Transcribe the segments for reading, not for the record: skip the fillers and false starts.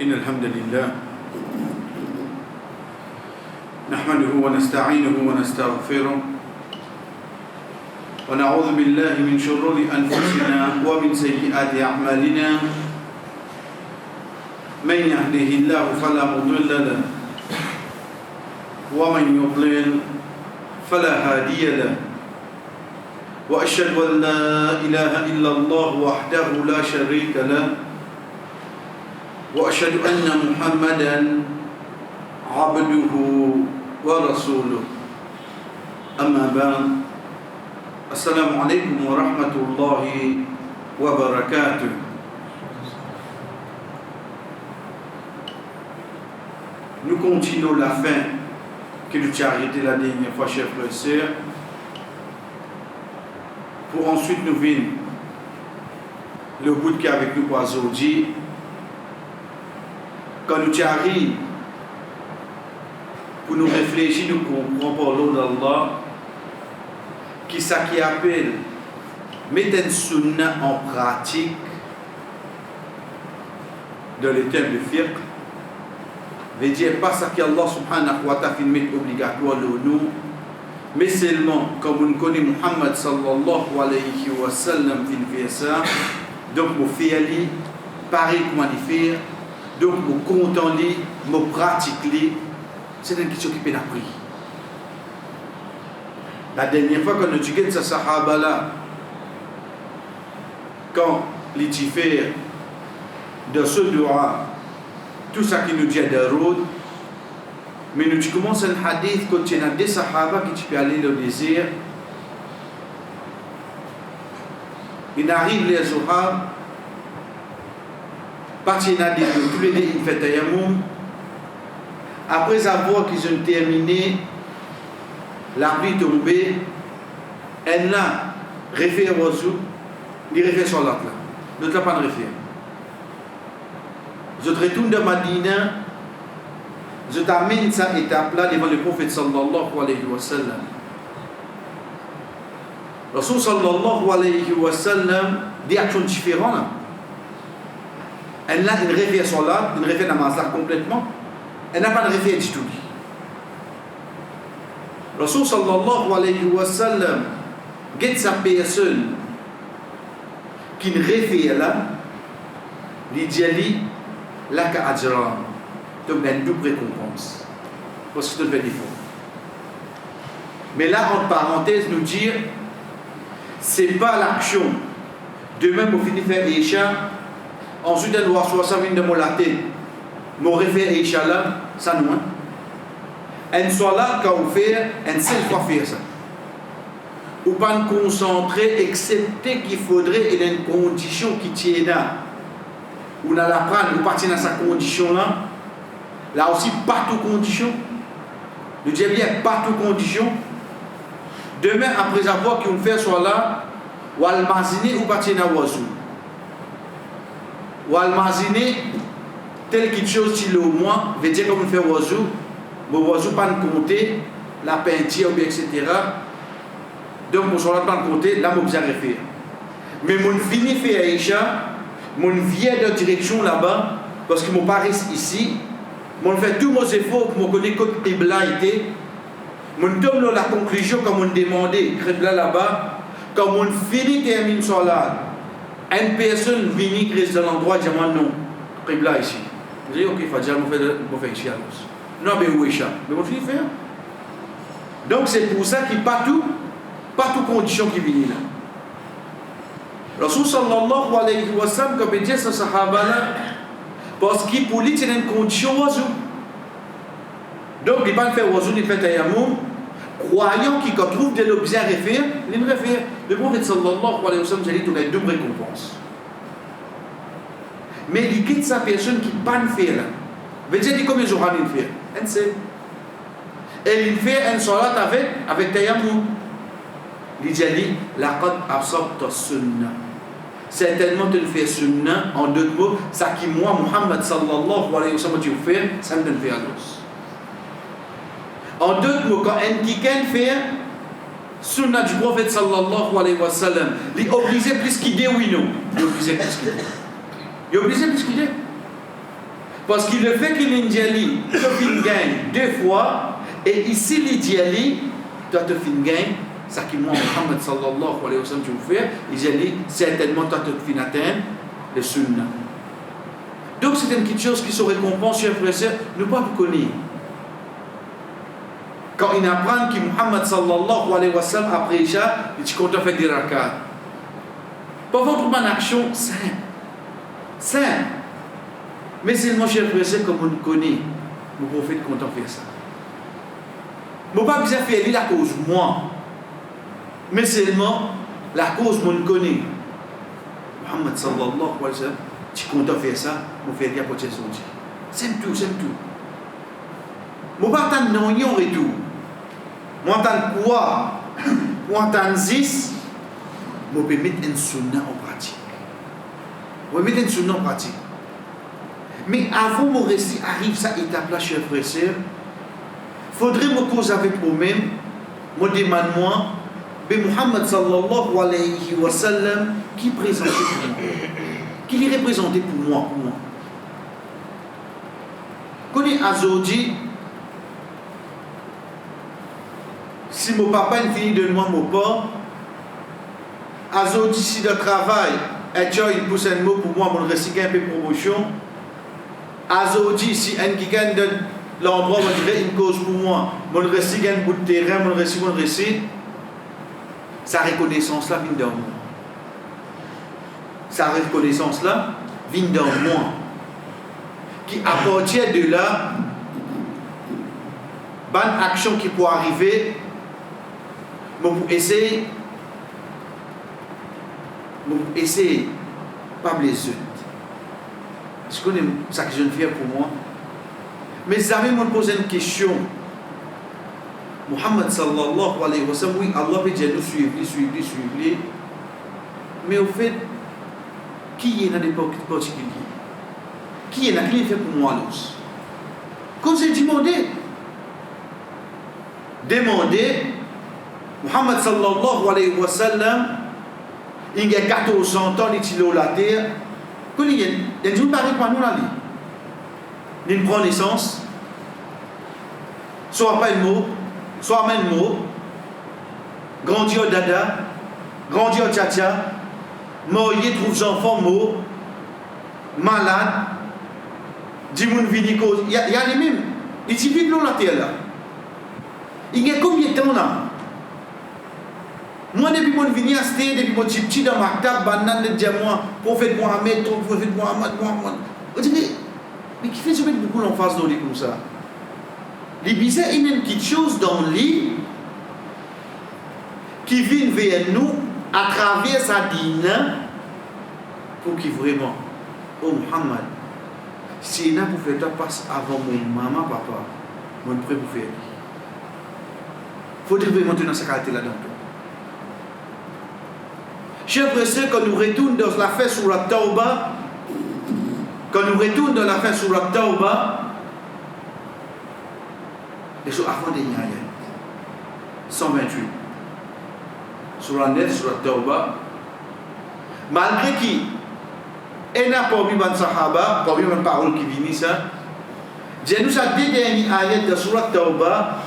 إن الحمد لله نحمده ونستعينه ونستغفره ونعوذ بالله من شرور أنفسنا ومن سيئات أعمالنا من يهده الله فلا مضل له ومن يضلل فلا هادي له وأشهد أن لا إله إلا الله وحده لا شريك له وأشهد أن محمدا عبده ورسوله أما بعد السلام عليكم ورحمة الله وبركاته. Nous continuons la fin que nous avons arrêté la dernière fois, chers frères et sœurs, pour ensuite nous venir le bout qui est avec nous aujourd'hui. Quand nous arrivons pour nous réfléchir, nous comprenons par l'eau d'Allah qui ça qui appelle mettre une sunna en pratique dans les termes de fiqh veut dire pas ça qu'Allah subhanahu wa ta'ala fait mettre obligatoire nous, mais seulement comme on connaît Muhammad sallallahu alayhi wa sallam fait ça, donc mon faire pareil comment il fait, donc mon content li, mon pratique li, c'est une question qui peut appris. La dernière fois quand nous disons ce sahaba là, quand les fait de ce dua, tout ça qui nous dit de route, mais nous commençons un hadith quand il y a des sahaba qui peuvent aller au désert. Il arrive les Zohar, partir dans des tous les deux, ils font tayammum. Après avoir qu'ils ont terminé, l'arbitre tombé, elle là, réfère au zou, il réfère sur l'autre là. L'autre là, pas de réfère. Je retourne de Madina, je t'amène cette étape-là devant le prophète sallallahu alayhi wa sallam. Rasul sallallahu alayhi wa sallam dit actions différentes là. Elle a une réfère sur l'autre, une réfère namaz là complètement. Elle n'a pas de réfère du tout. Rasul sallallahu alayhi wa sallam guette sa personne qui ne réfère là, il dit là qu'à ajran, donc il y a une double récompense parce que tu fais l'effort. Mais là, entre parenthèses, nous dire c'est pas l'action de même au fini faire Isha, ensuite elle doit soit ça vient de mon latte, mon réfère Isha là, ça nous. Elle soit là quand on fait, une seule fois faire ça. Ou pas nous concentrer, excepté qu'il faudrait il y a une condition qui tient là. Ou n'a la prendre, ou partir dans sa condition là. Là aussi, partout condition. Le diable bien partout condition. Demain, après avoir qu'on fait soit là, ou al-mazini ou partir dans wazou. Ou al-mazini, telle quelque chose qui au moins, veut dire comme on fait wazou, mais wazou pas de compter, la peinture, etc. Donc, on soit là pas de compter, là, on bien refaire. Mais mon fini fait Aïcha, mon vient de direction là-bas, parce que mon pari ici, mon fait tous mes efforts pour me connaître que Qibla était, mon tombe la conclusion comme on demandait, Qibla là-bas, quand mon fini termine sur là, une personne vient qui reste dans l'endroit, dit non, Qibla ici. Je dis ok, il faut dire, je fais ici alors. Non, mais où est ça? Mais mon fini faire. Donc c'est pour ça qu'il pas tout condition qui vient là. Rasul sallallahu alayhi wa sallam, comme il dit ce sahaba là, parce qu'il pour lui c'est une condition wazou. Donc il ne va pas faire wazou, il fait tayammum, croyant qu'il trouve de l'objet à refaire, il ne refait. Le prophète sallallahu alayhi wa sallam, j'ai dit qu'il y a une double récompense. Mais il quitte sa personne qui ne peut pas faire là. Veut dire combien de jours il fait? Un seul. Et il fait un salat avec tayammum. Il dit laqad absarta sunnah. Certainement tu le fais sunnah en deux mots, ça qui moi Muhammad sallallahu alayhi wa sallam tu fais, ça me le fait à l'os. En deux mots, quand un tiken fait sunna du prophète sallallahu alayhi wa sallam, il est obligé plus qu'il dit oui non. Il est obligé plus qu'il dit. Il est obligé plus qu'il dit. Parce que le fait qu'il indiali, tu gagne 2 fois, et ici l'idéali, toi tu gagne, ça qui moi Muhammad sallallahu alayhi wa sallam tu veux faire, il dit certainement toi tu atteindre le sunnah. Donc c'est une petite chose qui se récompense, chers frères et sœurs, nous pas vous connaître. Quand il apprend que Muhammad sallallahu alayhi wa sallam après Isha, il dit qu'on doit faire des rakats. Pour votre une action simple. Mais c'est mon cher frère, comme on nous connaît, nous prophètes content de faire ça. Je ne pas besoin de faire la cause moi, mais seulement la cause mon connaît. Muhammad sallallahu alayhi wa sallam, tu content de faire ça, je vais faire pour tes sorties. C'est tout. Je ne pas attendre non et tout. Je attends quoi? Je attends 10. Je peux mettre un sunnah en pratique. Mais avant que mon récit arrive à cette étape-là, chers frères et sœurs, il faudrait me causer avec moi-même, me demande-moi, Muhammad sallallahu alayhi wa sallam, qui présentait pour moi? Qui les représentait pour moi? Quand il a dit, si mon papa finit de moi mon port, Azodi si le travail est une pousse un mot pour moi, mon récit un peu promotion. Azodi si un qui gagne de l'endroit où dirait une cause pour moi, mon récit un bout de terrain, mon récit, sa reconnaissance là vient dans moi. Sa reconnaissance là vient dans moi. Qui à partir de là, bonne action qui peut arriver, pour essayer pas les autres. Je connais ça que je viens faire pour moi. Mais jamais me poser une question. Muhammad sallallahu alayhi wa sallam, oui, Allah veut dire nous suivre. Mais au fait, qui est dans des particuliers? Qui est dans qui fait pour moi là? Quand j'ai demandé, Muhammad sallallahu alayhi wa sallam, il y a 1400 ans, il est la terre. Il y a des gens qui parlent par nous là. Il prend naissance, soit pas un mot, soit même un mot, grandit au dada, grandit au tcha-tcha, mort, il trouve son enfant mot, malade, dit mon vini cause. Il y a les mêmes. Il suffit de la terre là. Il y a combien de temps là? Moi, depuis mon vini à c'était, depuis mon petit dans ma table, banane de diamant, prophète Mohamed, Mohamed. On dit, mais qui fait se mettre beaucoup en face dans les comme ça? Les bizarres, il y a une petite chose dans le lit qui vient vers nous à travers sa dîne pour qu'il vraiment, oh Muhammad, si il y a pour faire ta passe avant mon maman, papa, mon prêt pour faire. Il faut vraiment tenir sa qualité là-dedans. Chers frères et sœurs, quand nous retournons dans la fin sur la Tauba, les choses avant des ayats, 128, sur la 9, sur la Tauba, malgré qui, il n'y a pas eu de Sahaba, pas eu de parole qui vient ça, Dieu nous a dit des ayats de sur la Tauba,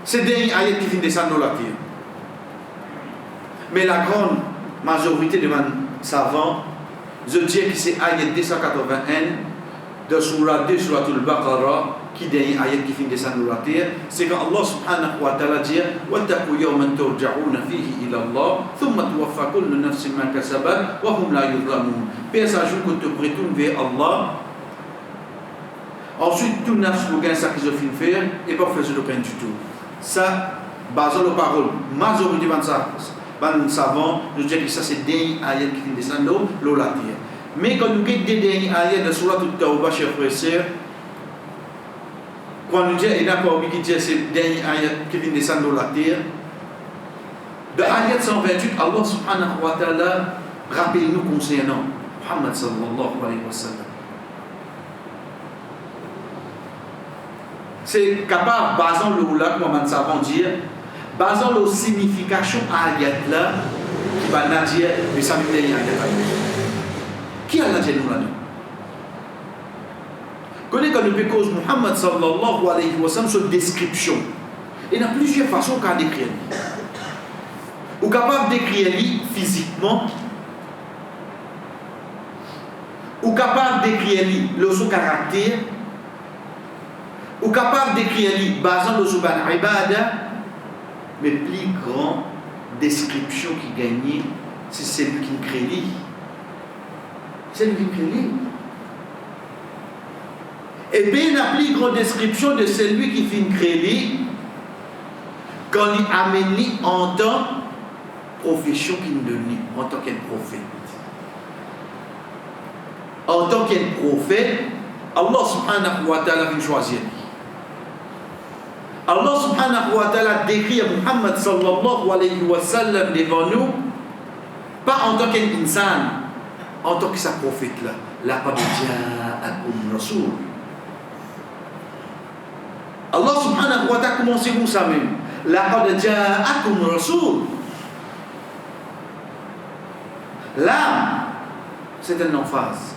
c'est des ayats qui viennent descendre dans la terre. Mais la grande majorité des savants, je dis que c'est ayat 281 de Surah 2, Surah Al-Baqarah, qui est un ayat qui finit descendre dans la terre, c'est quand Allah subhanahu wa ta'ala dit وَاتَّقُوا يَوْمًا تُرْجَعُونَ فِيهِ إِلَى اللَّهِ ثُمَّ تُوَفَّى كُلُّ نَفْسٍ مَا كَسَبَتْ وَهُمْ لَا يُظْلَمُونَ. Puis ça joue que tu retournes vers Allah. Ensuite, tout nafs pour gagner ça qu'ils ont fait faire et pas faire de peine du tout. Ça, basant les paroles, majorité de ça. Ban savant, je dis que ça c'est des ayats qui descendent l'eau la terre. Mais quand nous avons des ayats de Surah Al-Tawbah, chers frères et sœurs, quand nous disons, il n'y a pas oublié qui dit c'est des ayats qui descendent l'eau la terre, de ayat 128, Allah subhanahu wa ta'ala rappelle-nous concernant Muhammad sallallahu alayhi wa sallam. C'est capable, basant le là, comme on savant dire, basant la signification ayat là, qui va dire, mais ça veut dire ayat. Qui a dit nous là-dedans? Connais quand nous cause Muhammad sallallahu alayhi wa sallam sur description. Il y a plusieurs façons qu'à décrire. Ou capable d'écrire lui physiquement. Ou capable d'écrire lui le son caractère. Ou capable d'écrire lui basant le son ibada. Mais plus grand description qui gagne, c'est celui qui crée lui. C'est lui qui crée lui. Et bien la plus grande description de celui qui fait créer quand il amène lui en tant que profession qu'il nous donne, en tant qu'un prophète. En tant qu'un prophète, Allah subhanahu wa ta'ala vient choisir. Allah subhanahu wa ta'ala décrit Muhammad sallallahu alayhi wa sallam devant nous, pas en tant qu'un insan, en tant que sa prophète là. Laqad ja'akum rasoul. Allah subhanahu wa ta'ala commence comme ça même. Laqad ja'akum rasoul. L'âme, c'est un emphase.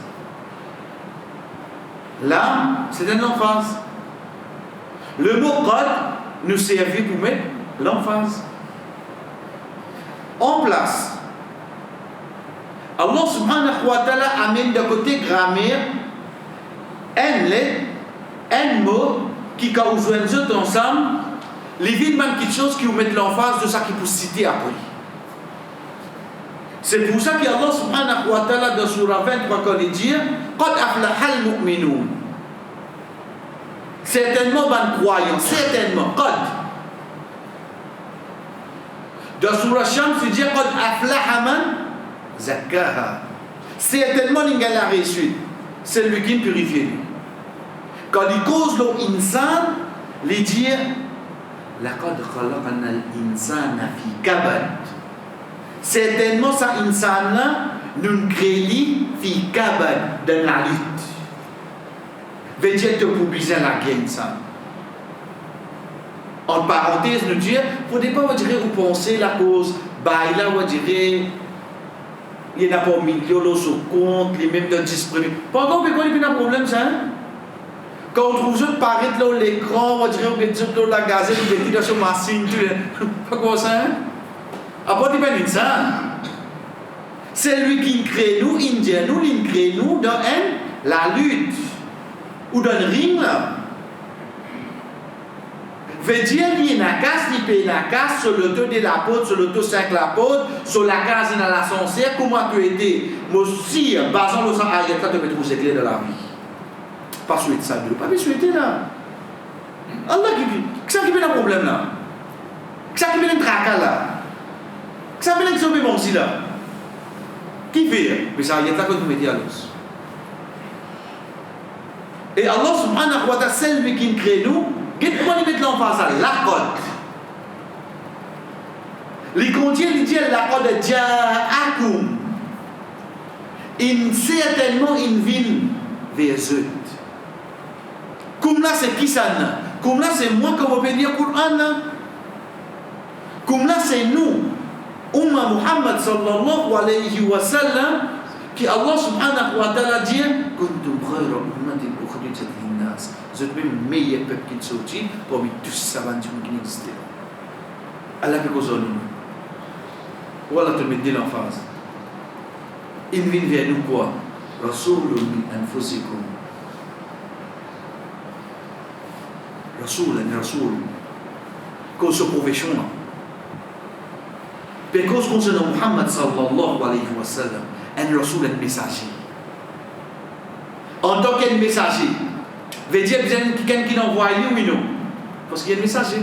L'âme, c'est un emphase. Le mot qad nous servit pour mettre l'emphase. En place. Allah subhanahu wa ta'ala amène de côté grammaire un mot qui cause nous autres ensemble, les villes même quelque chose qui vous mettent l'emphase de ça qui peut citer après. C'est pour ça qu'Allah subhanahu wa ta'ala dans surah 23 quand il dit qad aflaha al-mu'minun. Certainement ban croyants, certainement qad. Dans surah Shams il dit qad aflaha man zakkaha. Certainement il y a la réussite, c'est lui qui purifie. Quand il cause l'insan, il dit laqad khalaqna al-insana fi kabad. Certainement ça insan là nous créons fi kabad dans la lutte. Veut dire que pour bien la guerre ça. En parenthèse nous dire, faut pas dire vous pensez la cause baila ou dire il y a pas millions sur compte les mêmes de disponibles. Pendant que il y a un problème ça. Quand on trouve ça paraître là l'écran, on dirait on la gazette, on dit dans son machine, pas quoi ça. Après il dit ça. C'est lui qui crée nous, Indien, nous, il crée nous dans la lutte ou dans le ring là. Veut dire qu'il y a une casse, il paye la casse sur le dos de la peau, sur le dos 5 la peau, sur la case dans l'ascenseur, comment tu étais. Moi aussi, basant le sang, il y a pas de mettre où c'est clair dans la vie. Pas souhaiter ça, pas souhaiter là. Allah qui dit, que ça qui fait un problème là. Que ça qui fait un tracas là. Que ça fait un sauvé bon si là. Qui fait? Mais ça, il y a pas que vous mettez à l'os. Et Allah subhanahu wa ta'ala, c'est lui qui crée nous. Comment il met l'emphase à laqad. Il contient, il dit laqad ja'akum. Certainement une ville vers eux. Comme là c'est qui ça? Comme là c'est moi qui vais dire Coran. Comme là c'est nous. Umma Muhammad sallallahu alayhi wa sallam qui Allah subhanahu wa ta'ala dit kuntum khayra ummatin ukhrijat lin-nas. Vous êtes même meilleur peuple qui sortit parmi tous ces savants qui existaient. Allah fait cause nous. Voilà te mettre l'emphase. Il vient vers nous quoi? Rasulun min anfusikum. Rasul. Cause de profession là. Parce qu'on se nomme Muhammad sallallahu alayhi wa sallam, un Rasul, un messager. En tant qu'un messager, veut dire quelqu'un qui l'envoie lui ou non? Parce qu'il y a un messager.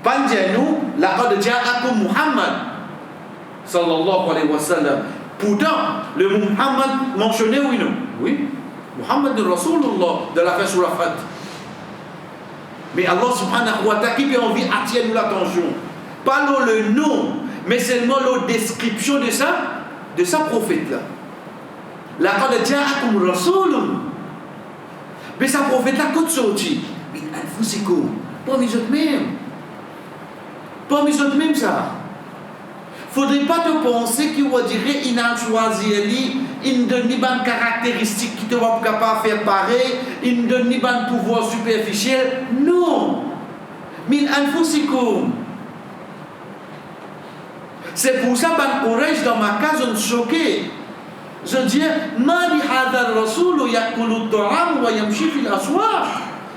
Pas dire nous, laqad ja'akum Muhammad sallallahu alayhi wa sallam. Pourtant, le Muhammad mentionné ou non? Oui. Muhammad Rasulullah de la fin sur la Fat. Mais Allah subhanahu wa ta'ala qui a envie d'attirer nous l'attention. Pas le nom, mais seulement la description de sa prophète là. Laqad ja'akum rasulun. Mais sa prophète là quand sorti, min anfusikum, parmi eux même. Parmi eux même ça. Faudrait pas te penser qu'il va dire il a choisi lui, il ne donne ni bonne caractéristique qui te va capable de faire pareil, il ne donne ni bon pouvoir superficiel. Non. Min anfusikum. C'est pour ça que Quraysh dans ma case, on choqué. Je dis, ma li hadha al-rasoul yakulu at-ta'am wa yamshi fil aswaq.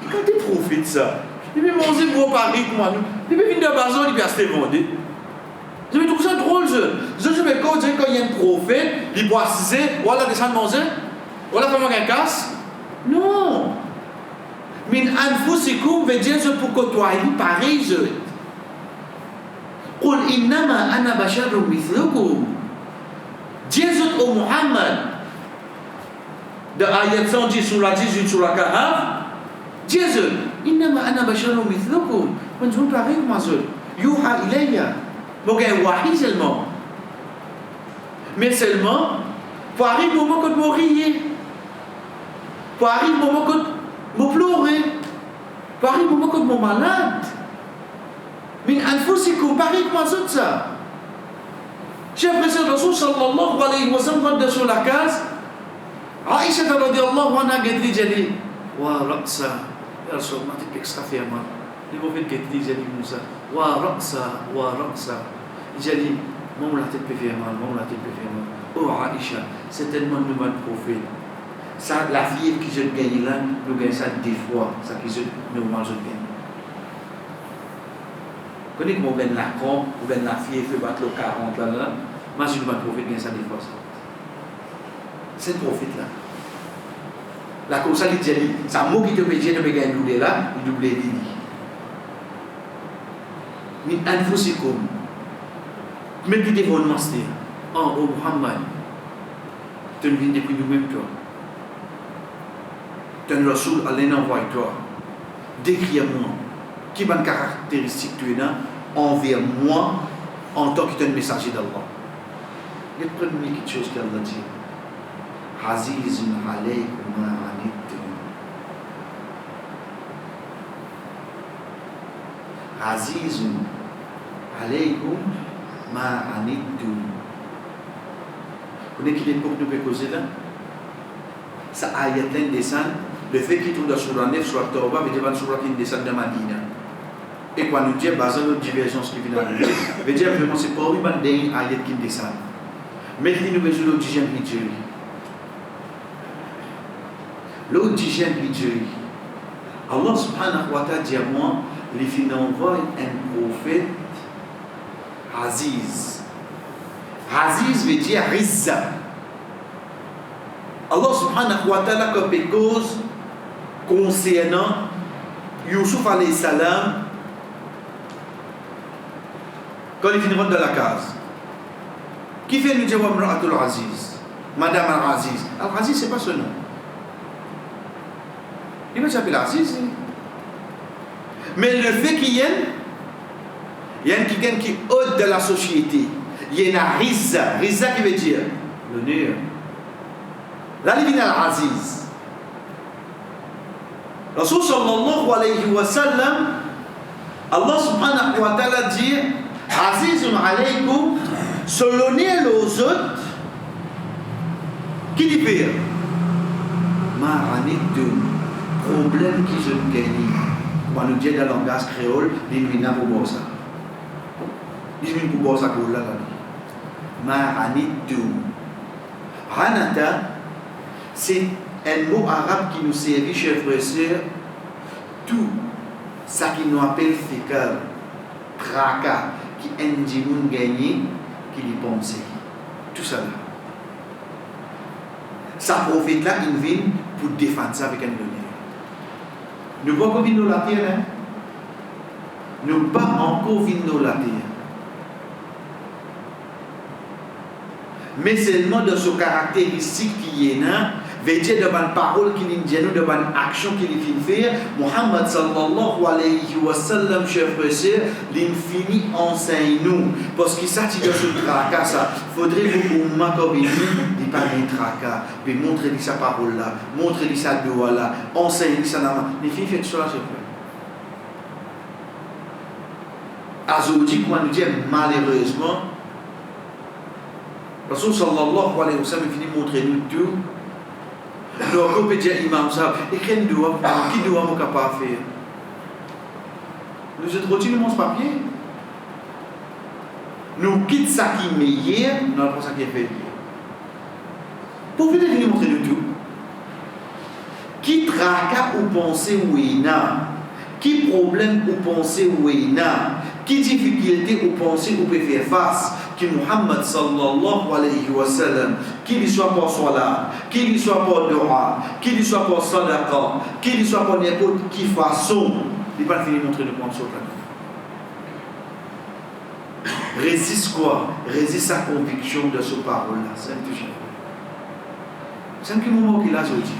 Quand tu profites ça, il veut manger pour Paris moi nous. Il veut venir de Bazar, il veut acheter vendre. Je trouve ça drôle je me quand il y a un prophète, il boit cissé, voilà descendre manger, voilà faire un casse. Non. Min anfusikum veut dire je pour côtoyer pareil je. قل إنما أنا بشر مثلكم. Jésus au Muhammad de ayat 110 sur la 18 sur la 40 Jésus إنما أنا بشر مثلكم من جون pareil moi je يوحى إلي donc un wahi seulement mais seulement pour arriver au moment que je mourir pour arriver au moment que je pleurer pour arriver au moment que je suis malade min anfusikum pareil moi ça. J'ai l'impression que Rasul sallallahu alayhi wa sallam rentre sur la case. Aïcha radiyallahu anha dit jadi wa raqsa ya Rasul ma t'es extra fièrement. Il m'a fait que dit jadi Moussa wa raqsa jadi mon la tête fièrement oh Aïcha c'est tellement de mal prophète. Ça la fille qui je gagne là nous gagne ça des fois ça qui je nous mange gagne. Quand on ben la con ou ben la fille fait battre le 40 là, moi je ne vais pas trouver bien ça des fois. C'est le prophète là. La comme ça il dit ça mot qui te obéit de gagner doublé là, il doublé dit. Min anfusikum. Mettez des bonnes masters. Oh Muhammad. Tu ne viens depuis nous-mêmes toi. Tu es un Rasoul, Allah envoie toi. Décris-moi. Qui bonne caractéristique tu es là envers moi en tant que messager d'Allah. Il y a première chose qu'Allah dit. Azizun alaykum ma anittum. Azizun alaykum ma anittum. Vous connaissez qu'il est pour nous causer là? Ça ayat l'un descend. Le fait qu'il tombe dans Surah 9, Surah Tawbah, veut dire que Surah qui descend de Madina. Et quand nous disons, basé sur notre divergence qui vient d'arriver, veut dire vraiment, c'est pas une dernière ayat qui descend. Mais il nous besoin de 10e Hijri. Le 10e Hijri. Allah subhanahu wa ta'ala dit à moi, il fait envoyer un prophète Aziz. Aziz veut dire Rizza. Allah subhanahu wa ta'ala comme cause concernant Youssouf alayhi salam quand il finit dans la case. Qui fait nous dire Mra'atul Aziz? Madame Al-Aziz. Al-Aziz, c'est pas ce nom. Il va s'appeler Aziz. Mais le fait qu'il y a quelqu'un qui est haute de la société. Il y a une Rizza. Rizza qui veut dire l'honneur. Là, il vient Al-Aziz. Rasul sallallahu alayhi wa sallam, Allah subhanahu wa ta'ala dit Azizun alaykum, solonner aux autres qui dit pire. Ma'anidum, problème qui se gagne. On nous dit dans le langage créole, l'ilmina pour boire ça. L'ilmina pour boire ça pour là. Ma'anidum. Hanata, c'est un mot arabe qui nous servit, chers frères et sœurs, tout ça qui nous appelle fécal, tracas, qui indique gagner, qui lui pense. Tout ça là. Sa prophète là, il vient pour défendre ça avec un honneur. Nous ne pas encore venir la terre, hein? Nous ne pas encore venir la terre. Mais seulement de ce caractéristique qui est là, veut dire de bonnes paroles qui nous disent, de bonnes actions qui nous fait, Muhammad sallallahu alayhi wa sallam, chers frères et sœurs, l'infini enseigne nous. Parce qu'il s'agit de ce tracas, ça. Faudrait vous m'accorder de parler de tracas, de montrer sa parole là, montrer sa doigt là, enseigner sa nama. L'infini fait cela, chers frères. Aujourd'hui, quand nous disons malheureusement, Rasul sallallahu alayhi wa sallam finit de montrer nous tout. Nous peut dire imam ça, et qui doit mon capable faire. Nous autres retiens mon papier. Nous quitte ça qui est meilleur, nous apprenons ça qui est fait. Pour venir montrer nous tout. Qui tracas ou penser ou ina, qui problème ou penser ou ina, qui difficulté ou penser ou peut faire face, qui Muhammad sallallahu alayhi wa sallam, qu'il y soit pour salat, qu'il y soit pour dua, qu'il y soit pour sadaqa, qu'il y soit pour n'importe qui façon, il va finir montrer le point sur la résiste quoi? Résiste sa conviction de ce parole-là. C'est un petit c'est un petit moment qu'il a aujourd'hui.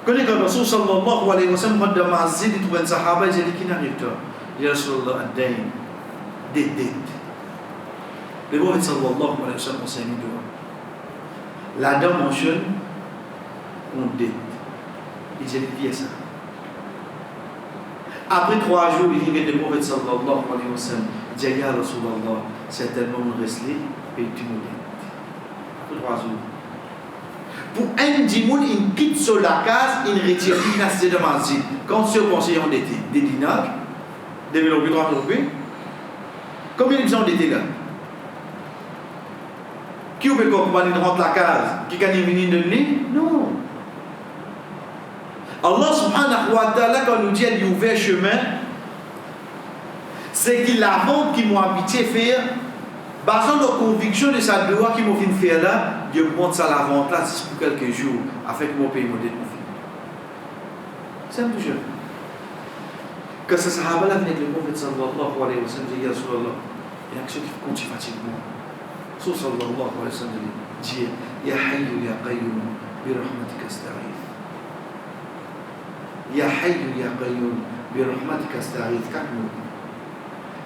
Quand le Rasul sallallahu alayhi wa sallam rentre dans Masjid, il trouve un sahaba, il dit qui n'arrive pas. Il dit Rasulullah, ad-dayn, des dettes. Le prophète sallallahu alayhi wa sallam enseigne de la dame mentionne on dette. Il dit qui est ça? Après 3 jours, il dit que le prophète sallallahu alayhi wa sallam dit ya Rasulullah, certainement on reste là et tu nous dettes. Après 3 jours. Pour un dimoun, il quitte sur la case, il retire l'inassé de Masjid. Quand ce conseiller endetté, des dinars, des vélos, 3 roupies, combien ils ont endetté là? Qui peut comprendre il rentre la case? Qui gagne venir de lui? Non. Allah subhanahu wa ta'ala, quand nous dit qu'il a ouvert chemin, c'est qu'il a vente qui m'a habitué à faire. Basant nos convictions de sa loi qui m'a fait faire là, Dieu monte ça la vente là juste pour quelques jours, afin que mon pays me dette mon film. C'est un peu jeune. Que ce sahaba là venait avec le prophète sallallahu alayhi wa sallam, dit Rasulallah, il y a quelque chose qui continue facilement. Sallallahu alayhi wa sallam dit Ya hayyu ya qayyum bi rahmatika asta'ith. Ya hayyu ya qayyum bi rahmatika asta'ith. Quatre mots.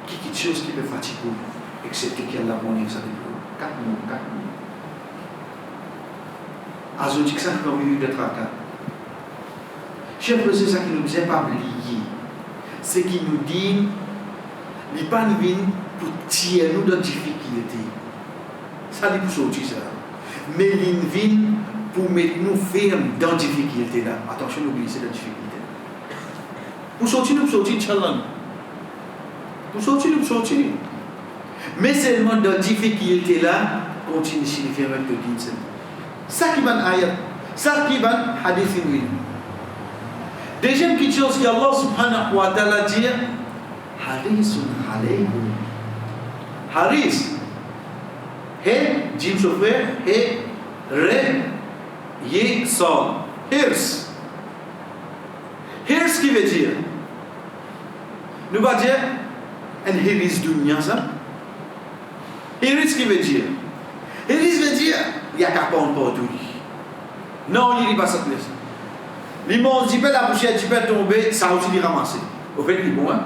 Quelque chose qui me fatigue. Excepté qu'il y a la bonne ça dépend. 4 mots. Azodik ça qui nous de tracas. Chef, c'est ça qui nous dit pas oublier. C'est qui nous dit, il pas vient pour tirer nous dans difficulté. Ça dit pour sortir ça. Mais il vient pour mettre nous fermes dans difficulté là. Attention, n'oubliez c'est la difficulté. Pour sortir challenge. Pour sortir. Mais seulement dans la difficulté là, continue à signifier avec le din. Ça qui va ayat, ça qui va hadith. Deuxième chose que Allah subhanahu wa ta'ala dit, harisun alaykum. Haris, he, jim souffre, he, re, ye, sol. Hirs. Hirs qui veut dire, nous va dire, un hiris dunya ça. Hiris qui veut dire? Hiris veut dire, il n'y a qu'à prendre partout. Non, il n'y a pas ça place. L'immense dit, la poussière dit, tomber, ça aussi il ramasser. Au fait, il est bon, hein?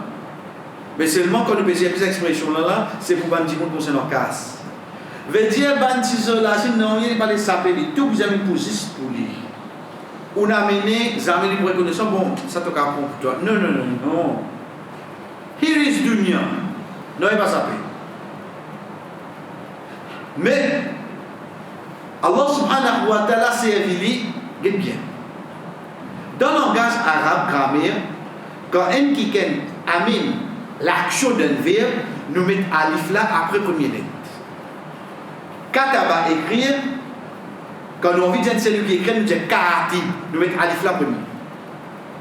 Mais seulement quand nous faisons cette expression là, c'est pour bandi pour se leur casse. Veut dire, bandi là, non, il n'y a pas de saper, tout vous avez posé pour lui. On a mené, vous avez les reconnaissance, bon, ça te capte pour toi. Non. Hiris dunya. Non, il n'y a pas saper. Mais Allah subhanahu wa ta'ala s'est révélé bien. Dans le langage arabe grammaire, quand un qui amène l'action d'un verbe, nous mettons alif là après première lettre. Kataba écrire, quand on vit dire celui qui écrit, nous disons katib, nous mettons alif là premier.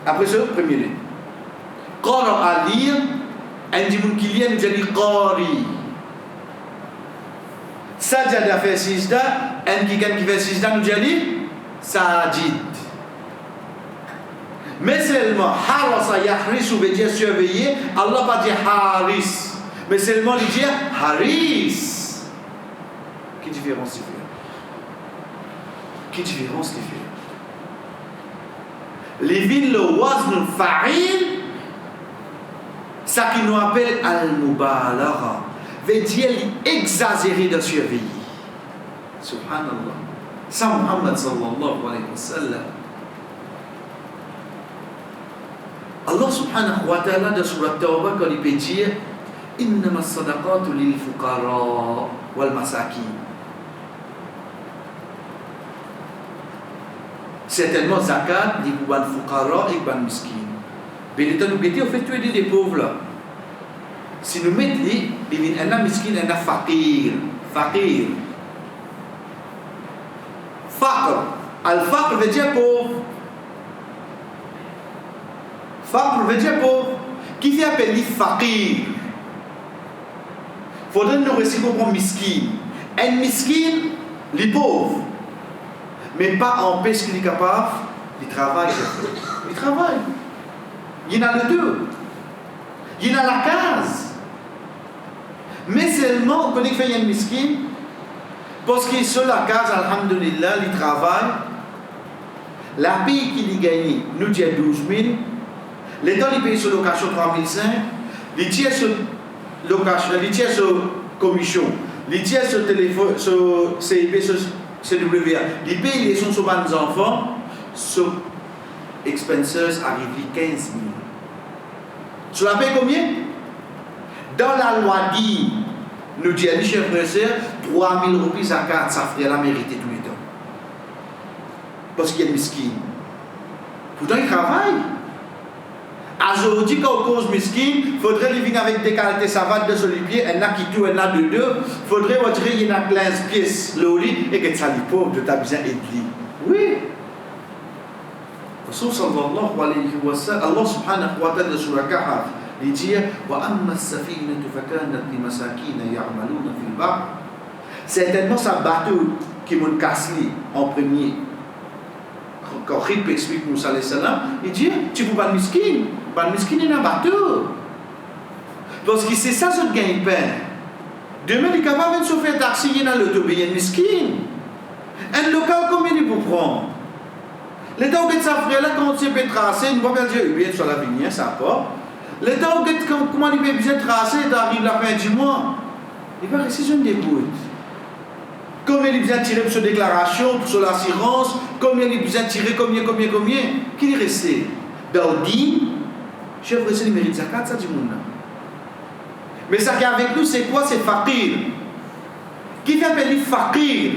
Après ça, première lettre. Qara à lire, un dimoun qui lit, nous disons qari. Sajada fait sijda, un qui fait sijda nous dit sajid. Mais seulement harasa yahrisu veut dire surveiller, Allah va dire haris. Mais seulement il dit haris. Quelle différence il fait? Les villes le wazn fa'il, ça qui nous appelle al-mubalagha. Veut dire exagérer de surveiller. Subhanallah. Ça Muhammad sallallahu alayhi wa sallam. Allah subhanahu wa ta'ala dans Surah Tawbah quand il peut dire Innama sadaqatu lil fuqara wal masakin. certainement zakat, il y a des fuqara et des miskin. Mais l'État nous guette, on fait tuer des pauvres là. Si nous mettons il y a un miskin, il y a un faqir. Faqir. Faqr. Al-faqr veut dire pauvre. Faqr veut dire pauvre. Qui fait appeler faqir? Il faudrait nous réciter comme miskin. Un miskin, il est pauvre. Mais pas empêche qu'il est capable, il travaille. Il travaille. Il y en a les deux. Il y en a la case. Mais seulement, on connaît qu'il y a un miskin, parce qu'il est sur la case, alhamdulillah, il travaille. La paye qu'il a gagné, nous dit 12 000. L'État, il paye sur location 3 500. Il tient sur location, il tient sur commission. Il tient sur téléphone, sur CIP, sur CWA. Il paye les sons sur les enfants. Sur expenses arrive 15 000. Tu la payes combien? Dans la loi dit, nous dit à chef frère, 3 000 roupies à 4, ça ferait la mériter tous les temps. Parce qu'il y a une miskin. Pourtant, il travaille. Aujourd'hui, quand on cause miskin, il faudrait lui venir avec des qualités savantes de sur les pieds, elle n'a qui tout, elle n'a de deux. Il faudrait retirer, il y en a 15 pièces, le lit, et que ça lui pauvre de ta besoin et de lui. Oui. Rasul sallallahu alayhi wa sallam, Allah subhanahu wa ta'ala sur la Kahf, il dit wa amma as-safinatu fakanat li masakin ya'maluna fil bahr. Certainement, ça bateau qui m'a cassé en premier. Quand Rip explique Moussa alayhi salam, il dit tu ne peux pas de miskin. Pas de miskin, il y a un bateau. Parce que c'est ça, ce gagne-pain. Demain, il est capable de se faire taxi, il y a l'autobus, il y a un miskin. Un local, combien il peut prendre? L'État où ça ferait là, quand c'est bien tracé, il ne va pas dire bien sur la vigne, ça pas. L'État où comment il peut bien tracer, il arrive la fin du mois. Il va rester sur une débrouille. Combien il vient tirer sur déclaration, sur l'assurance, combien il vient tirer, combien. Qui est resté? Daoudi, chef de il mérite zakat, ça du monde. Mais ça qui est avec nous, c'est quoi? C'est faqir. Qui fait appeler faqir?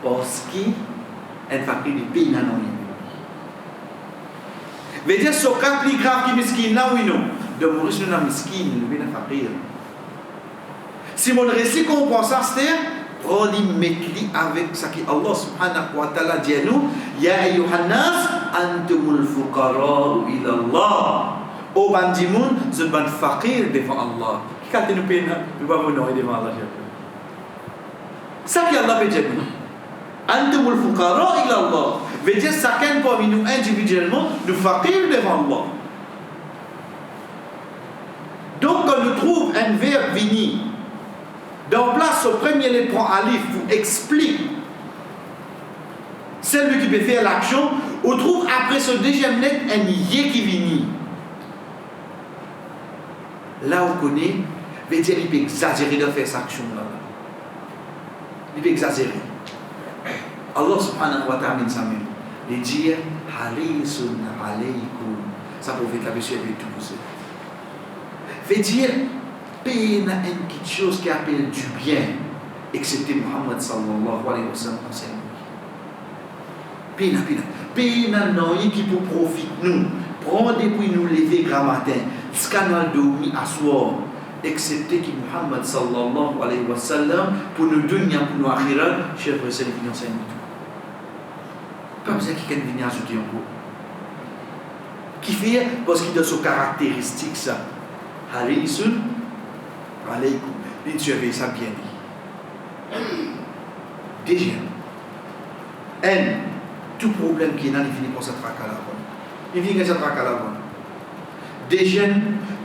Parce qu'il est faqir du pays non. Veut dire ce cas plus grave qui miskin là oui non. De mourir sur un miskin, il est faqir. Si mon récit comprend ça, c'est prends-les, mets-les avec ce que Allah subhanahu wa ta'ala dit à nous. Ya ayyuhannas, antumul fuqara ila Allah. Au bandimoun, je suis faqir devant Allah. Qui a nous peine, nous pas vous devant Allah. Ça qui Allah veut dire. Antumul fuqara ila Allah. Veut dire chacun parmi nous individuellement, nous faqir devant Allah. Donc quand nous trouvons un verbe vini, dans place au premier les prend alif vous explique celui qui peut faire l'action, on trouve après ce deuxième lettre un yé qui vini. Là on connaît, veut dire il peut exagérer de faire cette action là. Il peut exagérer. Allah subhanahu wa ta'ala dit ça même. Il dit harisun alaykum. Ça prophète la monsieur avec tout ça. Veut dire payer une chose qui appelle du bien, excepté Muhammad sallallahu alayhi wa sallam enseigne. Payer un qui pour profiter nous, prendre depuis nous lever grand matin, scandale dormir à soir, excepté que Muhammad sallallahu alayhi wa sallam pour nous donner pour nous akhirat, chef Rasul qui enseigne tout. Comme ça qui vient venir ajouter un coup. Qui fait parce qu'il a son caractéristique ça. Harisun alaykum. Tu avais ça bien dit. Déjà, tout problème qui est là, il finit par se traquer à la bonne. Il finit par se traquer à la bonne. Déjà,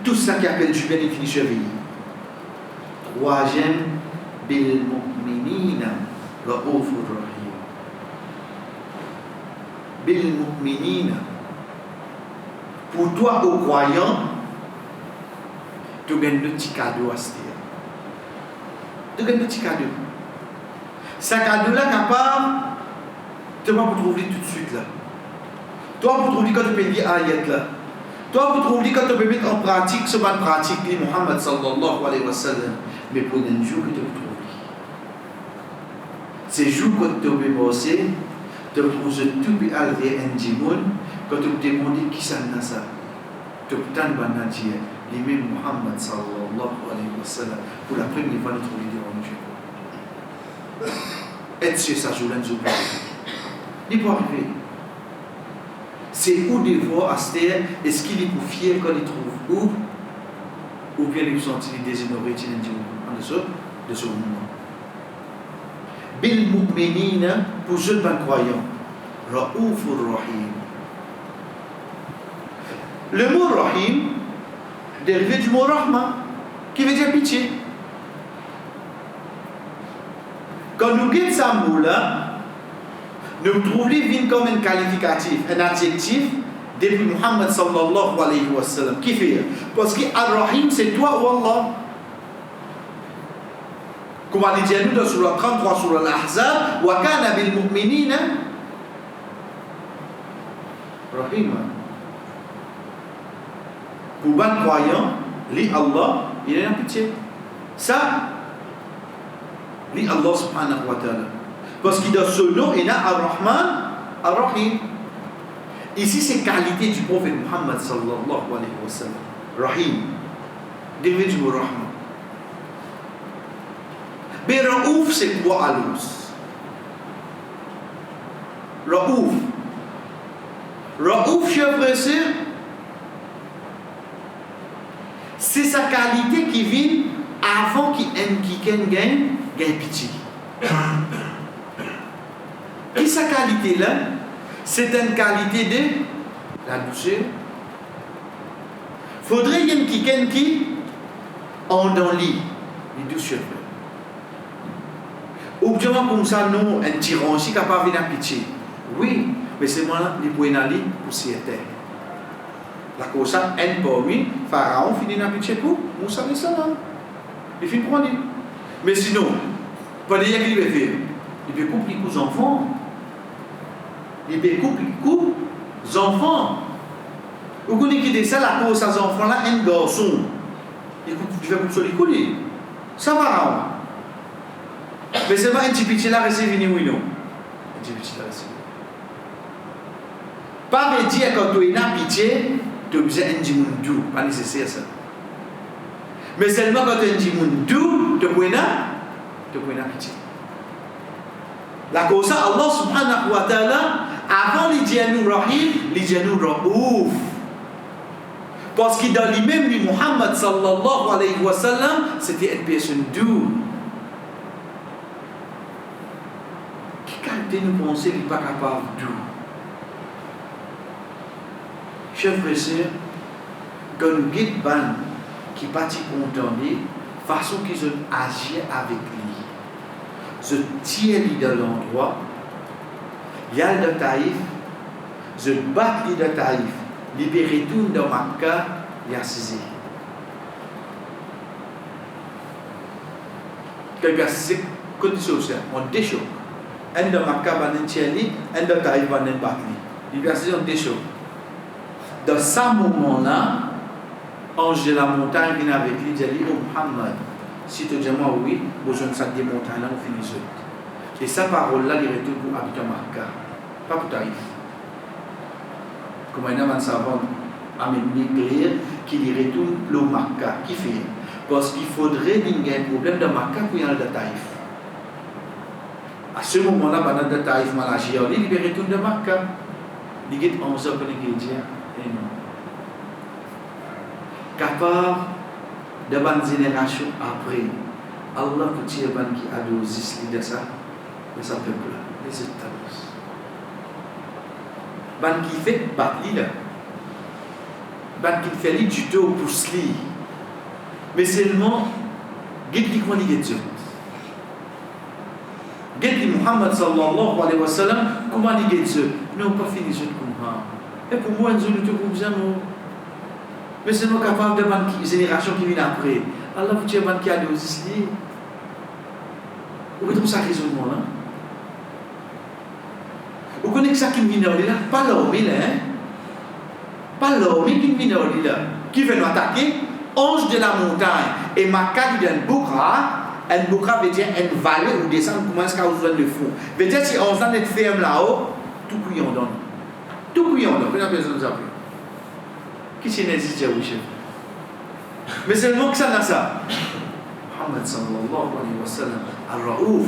tout ça qui appelle du bien, il finit sur lui. Troisième, bil mu'minina ra'ufur rahim. Bil mu'minina. Pour toi, aux croyants, tu gagnes de petits cadeaux à ce dire. Tu gagnes de petits cadeaux. Ce cadeau-là, capable, tu vas pour trouver tout de suite là. Toi, pour trouver quand tu peux lire ayat là. Toi, pour trouver quand tu peux mettre en pratique ce qu'on pratique, Muhammad sallallahu alayhi wa sallam. Mais pour un jour que tu peux trouver. Ces jours que tu peux passer, Donc, on se tout à quand on demande qui ça n'a ça. Tu peux t'en dire, l'imam Muhammad sallallahu alayhi wa sallam, pour la première fois, notre vidéo en Égypte. Est-ce que ça joue là-dessus? Il peut arriver. C'est où des fois, à cette terre, est-ce qu'il est pour fier quand il trouve où? Ou bien il sent qu'il est déshonoré, en dessous de ce moment. Bil mu'minina, pour ceux qui croyants, Ra'oufur Rahim. Le mot Rahim, dérivé du mot Rahma, qui veut dire pitié. Quand nous guettons ce mot-là, nous trouvons qu'il comme un qualificatif, un adjectif, depuis Muhammad sallallahu alayhi wa sallam. Qui fait? Parce que Ar-Rahim, c'est toi ou Allah. Comme on dit nous dans Surah 33, Surah Al-Ahzab, wa kana bil mu'minina Rahima. Pour les croyants, li Allah, il est en pitié. Ça, li Allah subhanahu wa ta'ala. Parce qu'il dans ce nom, il y a Ar-Rahman, Ar-Rahim. Ici, c'est qualité du prophète Muhammad sallallahu alayhi wa sallam. Rahim. Dérivé du mot Rahman. Mais Raouf, c'est quoi Alous? Raouf. Raouf, chers frères et sœurs, c'est sa qualité qui vient avant qu'il gagne pitié. Et sa qualité-là, c'est une qualité de la douceur. Faudrait qu'il y ait quelqu'un qui en dans lit, les douceurs. Ou bien comme ça, non, un tyran aussi capable de pitié. Oui, mais c'est moi qui peux aller pour s'y être. La cause, un parmi, Pharaon finit dans pitié pour Moussa et Salam. Il finit prendre. Mais sinon, pas de qu'il veut faire. Il peut couper les enfants. Il peut couper les enfants. Vous connaissez qui dit ça, la cause, ces enfants-là, un garçon. Il va couper les couilles. Ça va. Mais c'est pas un petit pitié là, rester venu ou non. Un petit pitié là, rester. Pas me dire quand tu as pitié, tu as besoin d'un djimoundou. Pas nécessaire ça. Mais seulement quand tu as un djimoundou, tu as pitié. La cause, Allah subhanahu wa ta'ala, avant les djinnou rahim, les djinnou raouf. Parce que dans lui-même, lui, Muhammad sallallahu alayhi wa sallam, c'était une personne douce. Nous pensons qu'il n'est pas capable de. Chers frères et sœurs, quand nous guettons qui partit contenter, façon qu'ils ont agi avec lui, je tiens lui dans l'endroit, il y a le Taïf, je bats lui de Taïf, libérer tout dans Makkah, il y a saisi. Quelqu'un sait condition ça, on déchoque. Un de Makkah va en Tchéli, un de Taïf va en Batli. L'université ont des choses. Dans ce moment-là, ange de la montagne vient avec lui, dit oh Muhammad, si tu dis moi oui, besoin de cette montagne-là, on finit ça. Et sa parole-là, il retourne pour habiter Makkah, pas pour Taïf. Comme un savant a mis clair qu'il retourne pour Makkah. Qui fait? Parce qu'il faudrait qu'il y ait un problème de Makkah pour y aller de Taïf. À ce moment-là, pendant que Taïf Malachi, il retourne de Makkah. Il y a 11 ans que il dit, et non. Capable de bonne génération après, Allah peut tirer ban qui a dosis de ça, de sa peuple, les États-Unis. Ban qui fait battre là. Ban qui fait du tout pour sli. Mais seulement, guide qui comment il est Dieu. Guide Muhammad sallallahu alayhi wa sallam, comment il est Dieu. Nous n'avons pas fini ce comme ça. Et pour moi, nous ne pouvons pas. Mais c'est nous capables de voir une génération qui vient après. Allah vous dit qui a des islis. Vous pouvez trouver ça raisonnement là. Vous connaissez ça qui vient là, pas l'homme là. Pas l'homme qui vient là. Qui veut nous attaquer? Ange de la montagne. Et Makkah dit un Boukra veut dire une vallée où descend commence à vous de fond. Veut dire si on s'en est ferme là-haut, tout couillon dans nous. Tout couillon dans nous. Qu'est-ce que personne nous appelle? Qui c'est n'existe pas, oui, chef? Mais c'est le mot que ça n'a ça. Muhammad sallallahu alayhi wa sallam, al-Raouf.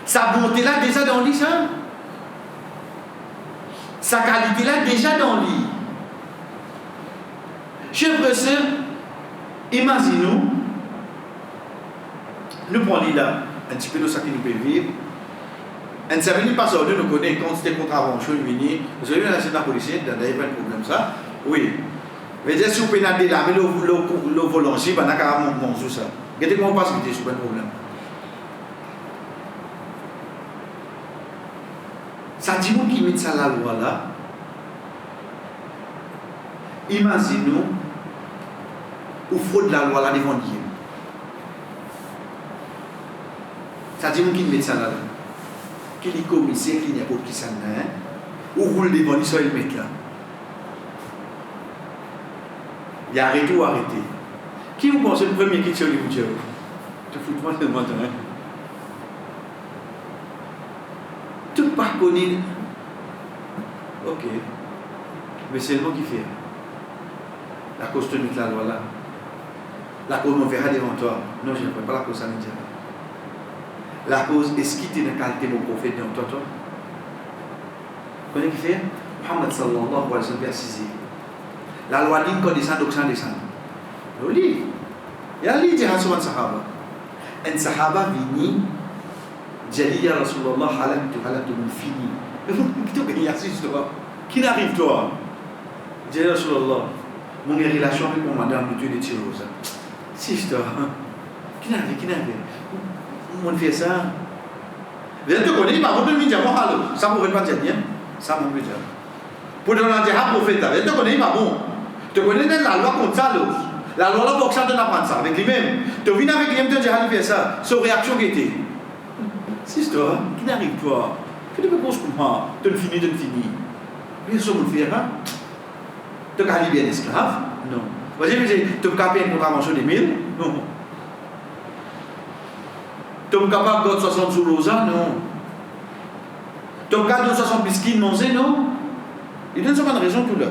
Sa bonté là déjà dans lui, ça. Sa qualité là déjà dans lui. Chers frères et sœurs, imaginez-nous, nous prenons là un petit peu de ça qui nous peut vivre. Un ne savait pas ça, nous connaissons quand c'était contravention, vous avez vu la policier, d'ailleurs, pas de problème ça. Oui. Mais si vous pouvez là, mais le volontiers, il n'y a qu'à mon ça. Regardez comment on passe, c'est pas de problème. Ça dit nous qui met ça la loi là. Imaginez-nous, ou fraude la loi là devant Dieu. Ça dit nous qui met ça là. Qui est commissaire, qui n'est pas qui s'en a, ou roule devant lui, soit il met là. Il a arrêté ou arrêté. Qui vous pensez le premier qui tire le bout de te fous de moi de hein? Tout pas connu. Ok. Mais c'est le mot qui fait. La cause de la loi là. La cause on verra devant toi. Non, je ne peux pas la cause sanitaire. La cause est-ce qu'il est dans la qualité de mon prophète dans toi? Vous connaissez qui fait? Muhammad sallallahu alayhi wa sallam précisé. La loi dit qu'on descend, donc ça descend. Vous lisez. Il y a l'idée de Hassan Sahaba. Un Sahaba vini, Jali ya Rasulallah, halaktu min fini. Mais vous, qui est assis toi? Qui n'arrive toi? Jali Rasulallah, mon relation avec mon madame, le Dieu de Tirosa. Si je toi. Qui n'arrive? On fait ça. Vous êtes connus, mais vous pouvez dire, ça ne pouvait pas dire bien. Ça ne peut dire. Pour donner un diable prophète, vous êtes connus, mais bon. Tu connais la loi contre ça, la loi là pour que ça te n'apprenne ça avec lui-même. Tu viens avec lui-même, tu dis à lui faire ça. Sa réaction qui était. C'est histoire, qui n'arrive toi. Que tu peux penser comme moi. Tu le finis. Bien sûr, on le fait, hein. Tu as libéré un esclave? Non. Vous voyez, tu as capé une contravention des 1000? Non. Tu es capable de 60 sous l'osa? Non. Tu es capable de 60 biscuits manger? Non. Il donne seulement une raison tout là.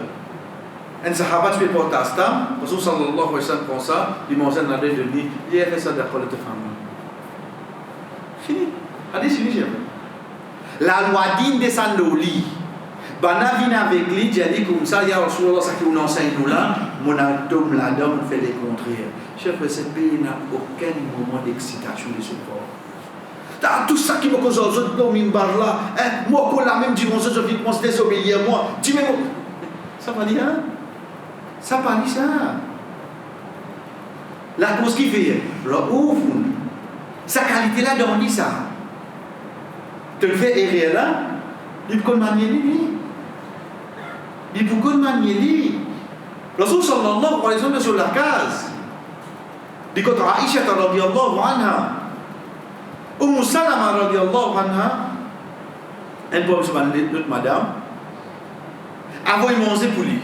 Un sahaba tu fais porter à Stam, Rasul sallallahu alayhi wa sallam prend ça, il mange un adèche de lui, il a fait ça d'accord avec ta femme. Fini. Hadith fini, j'ai fait. La loi digne descend au lit. Bana vient avec lui, j'ai dit comme ça, il y a Rasulullah, ça qui nous enseigne nous là, mon atome là-dedans, on fait les contraires. Chef, ce pays n'a aucun moment d'excitation de ce corps. Tout ça qui me cause aux autres, non, mimbar là, moi, qu'on l'a même dit, on se dit, on se désobéir, moi, dis-moi, ça va dire, hein? Ça pas dit ça. La cause qui fait, le ouvre, sa qualité là dans lui ça. Tu le fais errer là, il peut manier lui. Il peut manier lui. Rasul sallallahu alayhi wa sallam sur la case. Dit que Aïcha radhiyallahu anha, Salama radhiyallahu anha, elle peut se demander notre madame, avant de manger pour lui.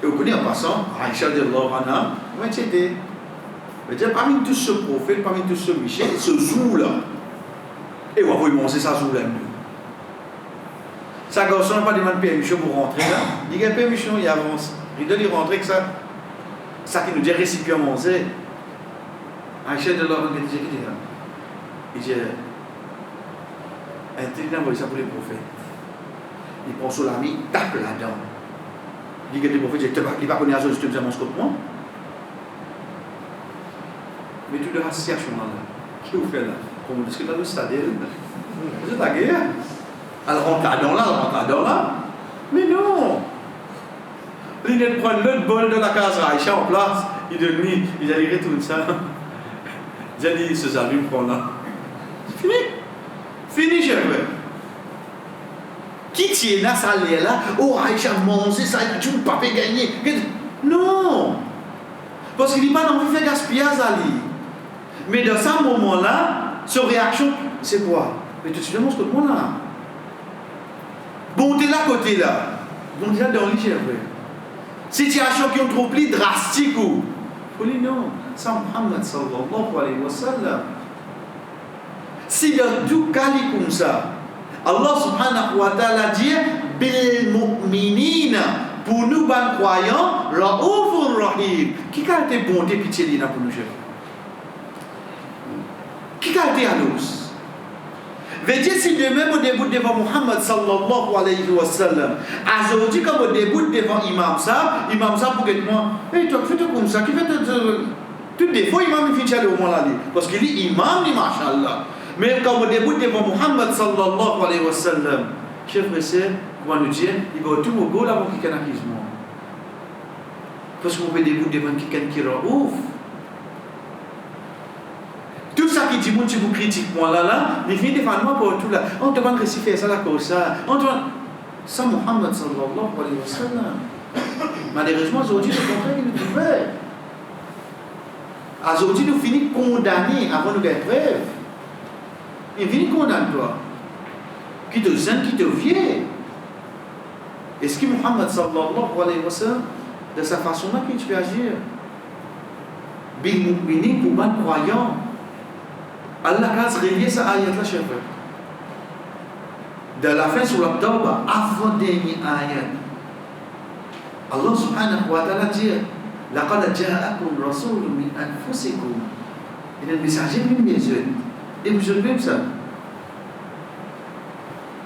Et vous connaissez en passant, Aïcha radhiyallahu anha, mais c'était. Mais parmi tous ce prophète, parmi tous ce Michel, ce jour-là, et on va manger ça jour-là. Sa garçon n'a pas demandé permission pour rentrer là. Il dit permission, il avance. Il doit y rentrer que ça. Ça qui nous dit récipient manger. Aïcha radhiyallahu anha dit il dit, il envoie ça pour les prophètes. Il prend sur l'ami, tape là-dedans. Il dit que les prophètes, il ne va pas connaître si tu me manges comme moi. Mais tu dois assis à ce moment-là. Qu'est-ce que vous faites là? Comme on discute dans le stade, vous êtes à la guerre. Alors on rentre là. Mais non! Il vient de prendre l'autre bol de la case Aïcha en place. Il a dit retourne ça. J'ai dit, ce allume prend là. Fini, je veux. Qui tient à ça là? Oh, Aïcha manger ça, tu ne peux pas gagner. Non! Parce qu'il n'a pas envie de faire gaspillage à lui. Mais dans ce moment-là, sa réaction, c'est quoi? Mais tu te demandes ce que moi là. Bon, t'es là côté là. Bon, t'es là dans le lit, situation qui est trop plus drastique ou. Pour lui, non. C'est Muhammad sallallahu alayhi wa sallam. Si dans tout cas comme ça, Allah subhanahu wa ta'ala dit bil mu'minina, pour nous ban croyants, raoufur rahim. Qui a été bonté pitié pour nous chef? Qui a été annonce? Veut dire si demain on débute devant Muhammad sallallahu alayhi wa sallam, aujourd'hui quand on débute devant Imam ça pour que moi, hey toi fais comme ça, qui fait tout défaut imam il fait au moins là parce qu'il est imam ni machallah. Mais quand on débute devant Muhammad sallallahu alayhi wa sallam, chef frère, comment nous dire, il va tout au go là pour qu'il canakise moi. Parce qu'on peut débuter devant quelqu'un qui raouf. Tout ça qui dit, mon tu vous critique moi là, mais finit devant moi pour tout là. On te demande si faire ça là comme ça. On te demande ça Muhammad sallallahu alayhi wa sallam. Malheureusement aujourd'hui le contraire il est ouvert. Aujourd'hui nous finissons condamner avant de faire preuve. Il finit condamner toi. Qui te jeune, qui te vient. Est-ce que Muhammad sallallahu alayhi wa sallam de sa façon là qu'il peut agir? Bil mu'minin pour man croyant. Allah a révélé sa ayat là, chef. De la fin sur la Tawbah, avant-dernier ayat. Allah subhanahu wa ta'ala dit لَقَدْ جَاءَكُمْ رَسُولٌ مِنْ أَنفُسِكُمْ. Il y a un messager même des yeux. Et vous savez même ça.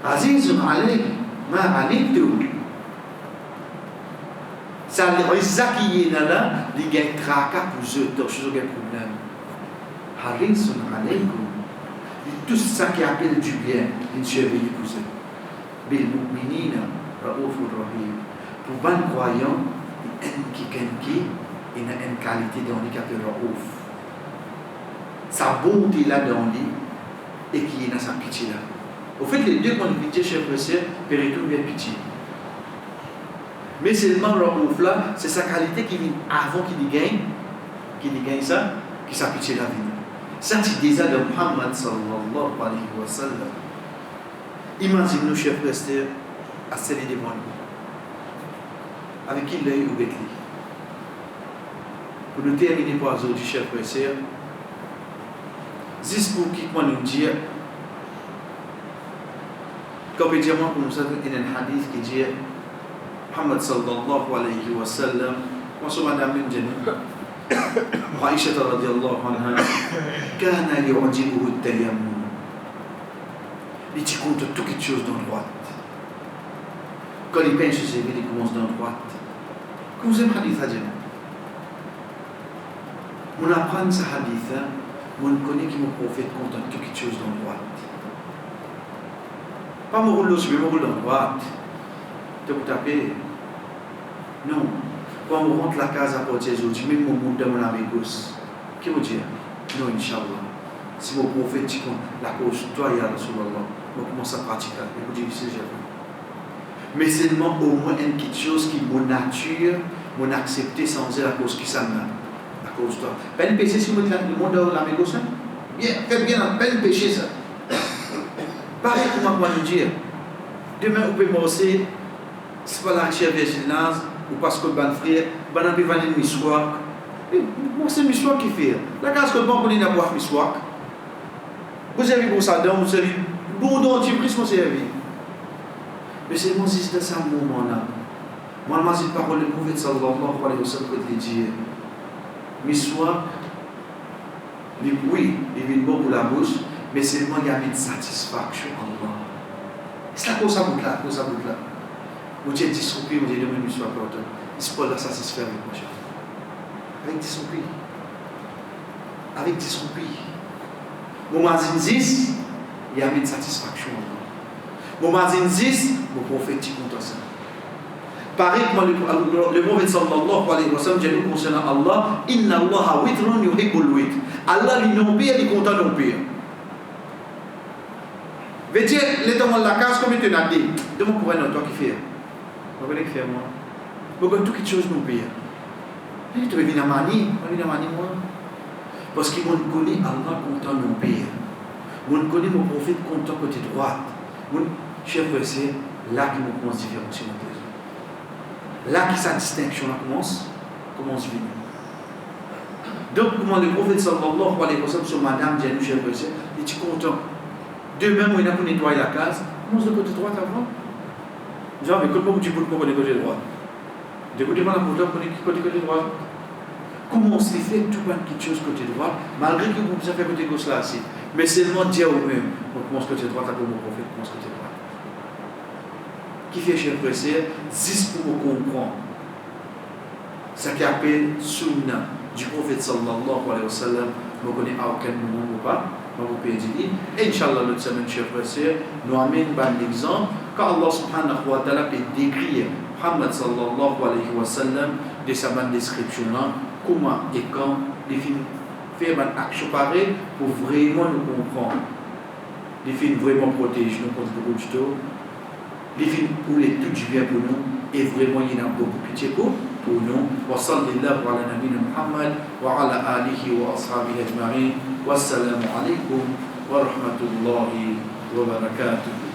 عَزِيزٌ عَلَيْهِ مَا عَنِتُّمْ. Ça, les qui est là, il y a un tracas pour eux, donc je n'ai pas de problème. Harisun alaykum. Tout ça qui appelle du bien, il surveille pour eux. Bil mu'minina raoufur rahim. Pour un croyant, il a une qualité de handicap de raouf. Sa bonté là-dedans, et qui est dans sa pitié là. Au fait, les deux qu'on pitié chez le frère, périton bien pitié. Mais seulement raouf là, c'est sa qualité qui vient avant qu'il gagne ça, qui sa pitié là vient. Ça, c'est déjà de Muhammad sallallahu alayhi wa sallam. Imaginez-nous, chef Esther, à celle devant nous. Avec qui l'œil ou avec lui. Pour nous terminer pour aujourd'hui, chef Esther, juste pour qui nous dire, comme je dis, pour nous savons, il y a un hadith qui dit, Muhammad sallallahu alayhi wa sallam, moi, je suis madame Mendjenou. Aïcha radiyallahu anha kana yu'jibuhu at-tayammum. Il tient compte de toute quelque chose dans droite. Quand il peint ses il commence dans droite. Comme vous aimez hadith hadith. On apprend ce hadith, on connaît que mon prophète compte de toute quelque chose dans droite. Pas mon rôle mais mon rôle dans droite. Tu peux taper. Non. Quand on rentre la case à porter aujourd'hui, même mon monde de mon ami gauche, qui vous dit? Non, Inch'Allah. Si mon prophète dit la cause, toi et Rasulallah, on commence à pratiquer. Et vous dites, c'est jamais. Mais seulement au moins une petite chose qui, mon nature, mon accepter sans dire la cause qui s'en a. La cause toi. Pas une péché si vous êtes le monde de l'ami gauche? Bien, faites bien, pas une péché ça. Pareil, comment on va nous dire? Demain, vous pouvez morcer, c'est pas la chère vigilance. Ou parce que ban frère, ban a besoin de miswak. Moi c'est miswak qui fait. La case que bon on a boire miswak. Vous avez pour ça dans vous avez bon dentifrice mon servi. Mais c'est moi juste dans ce moment là. Moi c'est parole du prophète sallallahu alayhi wa sallam qui dit miswak oui, il vient bon pour la bouche, mais seulement il y a une satisfaction en Allah. C'est la cause à bout là, cause à bout là. Vous êtes disrupé, vous êtes devenu une histoire importante. C'est pas la satisfaire avec moi, chef. Avec disrupé. Avec disrupé. Moment 10, il y a une satisfaction. Moment 10, mon prophète dit contre ça. Pareil comme le prophète sallallahu alayhi wa sallam dit concernant Allah, Inna Allah witrun yuhibbul witr. Allah lui non pire, il est content non pire. Veut dire, les temps de la case, comme il te l'a dit, demande pour un autre, toi qui fait. Vous voulez faire moi? Vous avez toutes les choses nous pire. Tu veux venir à Mani, moi. Parce qu'ils m'ont connu Allah content nous pire. M'ont connu mon prophète content côté droite. Mon chef c'est là qui nous commence différencier entre les autres. Là qui sa distinction là commence à venir. Donc comment le prophète sallallahu alayhi wa sallam sur madame dit à nous chef c'est, il est content. Demain, moi, il a pour nettoyer la case, Commence de côté droit avant. Genre, mais comment tu peux comprendre côté droit? Écoutez-moi la pourtant côté droit. Comment on s'est fait tout plein de petites choses côté droit, malgré que vous avez fait côté gauche là aussi. Mais seulement dire au même, on commence côté droit, après mon prophète commence côté droit. Qui fait cher pressé, 10 pour me comprendre. Ça qui appelle Sunna du prophète sallallahu alayhi wa sallam, je ne connais à aucun moment ou pas, dans vos pays dit. Inch'Allah, notre semaine, cher pressé, nous amène un exemple, quand Allah subhanahu wa ta'ala peut décrire Muhammad sallallahu alayhi wa sallam de sa bonne description là, comment et quand les films faire une action pareille pour vraiment nous comprendre. Les films vraiment protègent nous contre beaucoup de choses. Les films pour les tout du bien pour nous et vraiment il y en a beaucoup pitié pour nous. Wa sallallahu ala nabina Muhammad wa ala alihi wa ashabihi ajma'in. Wassalamu alaikum wa rahmatullahi wa barakatuh.